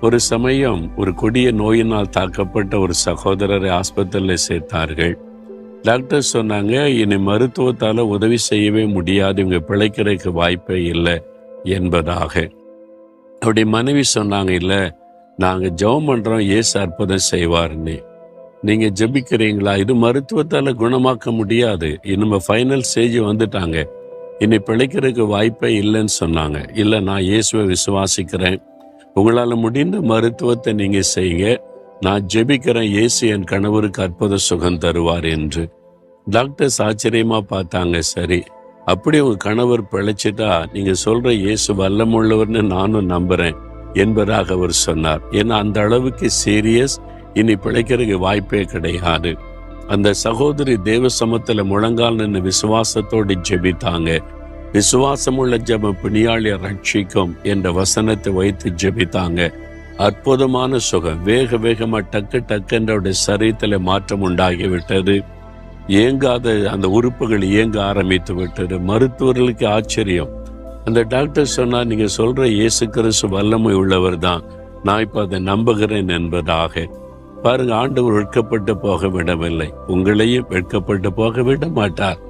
ஒரு சமயம் ஒரு கொடிய நோயினால் தாக்கப்பட்ட ஒரு சகோதரரை ஆஸ்பத்திரியில் சேர்த்தார்கள். டாக்டர் சொன்னாங்க, இனி மருத்துவத்தால் உதவி செய்யவே முடியாது, இவங்க பிழைக்கிறதுக்கு வாய்ப்பே இல்லை என்பதாக. அவருடைய மனைவி சொன்னாங்க, இல்லை, நாங்கள் ஜெபம் பண்ணுறோம், இயேசு அற்புதம் செய்வார்னு. நீங்கள் ஜெபிக்கிறீங்களா? இது மருத்துவத்தால் குணமாக்க முடியாது, இன்னும் ஃபைனல் ஸ்டேஜ் வந்துட்டாங்க, இனி பிழைக்கிறதுக்கு வாய்ப்பே இல்லைன்னு சொன்னாங்க. இல்லை, நான் இயேசுவை விசுவாசிக்கிறேன், உங்களால் முடிந்த மருத்துவத்தை நீங்கள் செய்யுங்க, நான் ஜெபிக்கிறேன், இயேசு என் கணவருக்கு அற்புத சுகம் தருவார் என்று. டாக்டர்ஸ் ஆச்சரியமாக பார்த்தாங்க. சரி, அப்படி உங்கள் கணவர் பிழைச்சிட்டா நீங்கள் சொல்கிற இயேசு வல்லமுள்ளவர்னு நானும் நம்புகிறேன் என்பதாக அவர் சொன்னார். ஏன்னா அந்த அளவுக்கு சீரியஸ், இனி பிழைக்கிறதுக்கு வாய்ப்பே கிடையாது. அந்த சகோதரி தேவ சமூகத்தில் முழங்கால் நின்று விசுவாசத்தோடு ஜெபித்தாங்க. விசுவாசமுள்ள ஜெபம் பிணியாளிய ரட்சிக்கும் என்ற வசனத்தை வைத்து ஜெபித்தாங்க. அற்புதமான சுகம், வேக வேகமா டக்கு டக்குன்ற சரீரத்தில் மாற்றம் உண்டாகிவிட்டது. இயங்காத அந்த உறுப்புகள் இயங்க ஆரம்பித்து விட்டது. மருத்துவர்களுக்கு ஆச்சரியம். அந்த டாக்டர் சொன்னா, நீங்க சொல்ற இயேசு கிறிஸ்து வல்லமை உள்ளவர் தான், நான் இப்ப அதை நம்புகிறேன் என்பதாக. பாருங்க, ஆண்டவர் வெட்கப்பட்டு போக விடவில்லை, உங்களையும் வெட்கப்பட்டு போக விட மாட்டார்.